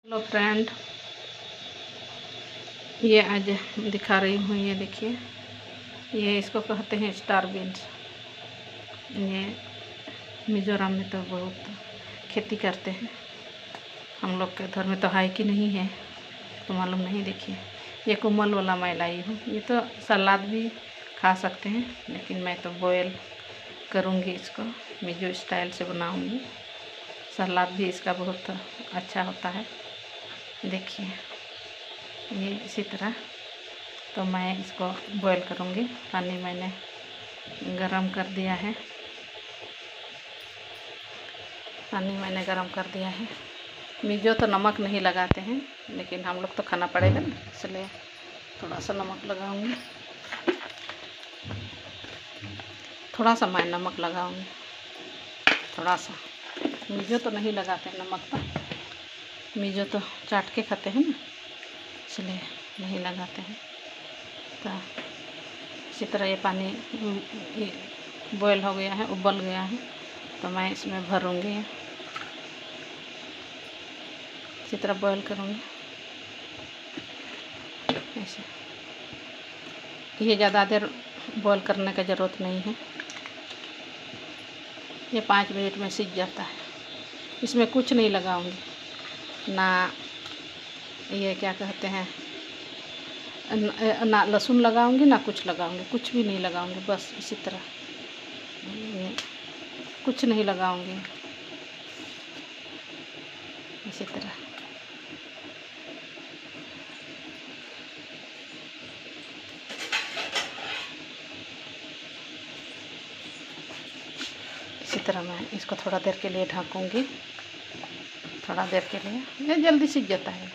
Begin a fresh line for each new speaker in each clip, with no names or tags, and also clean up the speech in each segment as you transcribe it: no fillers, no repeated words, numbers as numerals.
Hello friend, ये आज दिखा रही हूँ। ये देखिए, ये इसको कहते हैं स्टार बीन्स। ये मिज़ोरम में तो बहुत खेती करते हैं। हम लोग के घर में तो है कि नहीं है तो मालूम नहीं। देखिए, ये कोमल वाला मैं लाई हूँ। ये तो सलाद भी खा सकते हैं, लेकिन मैं तो बॉयल करूँगी, इसको मिज़ो स्टाइल से बनाऊँगी। सलाद भी इसका बहुत अच्छा होता है। देखिए, ये इसी तरह तो मैं इसको बॉईल करूँगी। पानी मैंने गरम कर दिया है। मिज़ो तो नमक नहीं लगाते हैं, लेकिन हम लोग तो खाना पड़ेगा ना, इसलिए थोड़ा सा नमक लगाऊंगी। थोड़ा सा मैं नमक लगाऊंगी, थोड़ा सा। मिज़ो तो नहीं लगाते हैं नमक, तो मिज़ो तो चाट के खाते हैं ना, इसलिए नहीं लगाते हैं। तो इसी तरह ये पानी बॉयल हो गया है, उबल गया है, तो मैं इसमें भरूँगी। इसी तरह बॉयल करूँगी ऐसे। ये ज़्यादा देर बॉयल करने का ज़रूरत नहीं है, ये 5 मिनट में सीज जाता है। इसमें कुछ नहीं लगाऊंगी, ना ये क्या कहते हैं, ना लहसुन लगाऊंगी, ना कुछ लगाऊंगी, कुछ भी नहीं लगाऊंगी। बस इसी तरह कुछ नहीं लगाऊंगी, इसी तरह। इसी तरह मैं इसको थोड़ा देर के लिए ढकूंगी। थोड़ा देर के लिए, ये जल्दी सीज जाता है।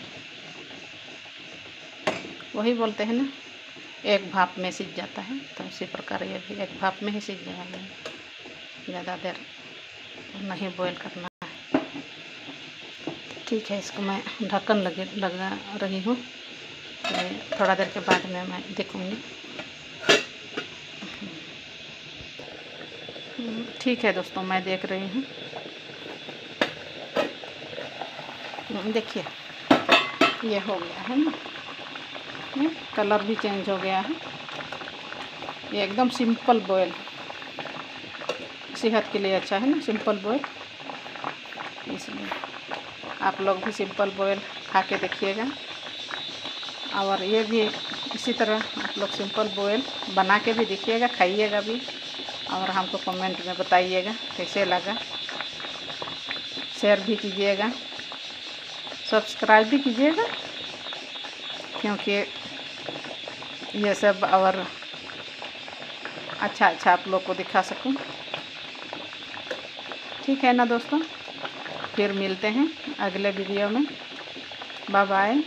वही बोलते हैं ना, एक भाप में सीज जाता है, तो उसी प्रकार ये भी एक भाप में ही सीज जाएगा। ज़्यादा देर नहीं बॉईल करना है। ठीक है, इसको मैं ढक्कन लगा रही हूँ। थोड़ा देर के बाद में मैं देखूँगी। ठीक है दोस्तों, मैं देख रही हूँ। देखिए, ये हो गया है ना, कलर भी चेंज हो गया है। ये एकदम सिंपल बॉयल, सेहत के लिए अच्छा है ना, सिंपल बॉयल। इसलिए आप लोग भी सिंपल बॉयल खा के देखिएगा, और ये भी इसी तरह आप लोग सिंपल बॉयल बना के भी देखिएगा, खाइएगा भी, और हमको कमेंट में बताइएगा कैसे लगा। शेयर भी कीजिएगा, सब्सक्राइब भी कीजिएगा, क्योंकि ये सब और अच्छा आप लोग को दिखा सकूं। ठीक है ना दोस्तों, फिर मिलते हैं अगले वीडियो में। Bye bye.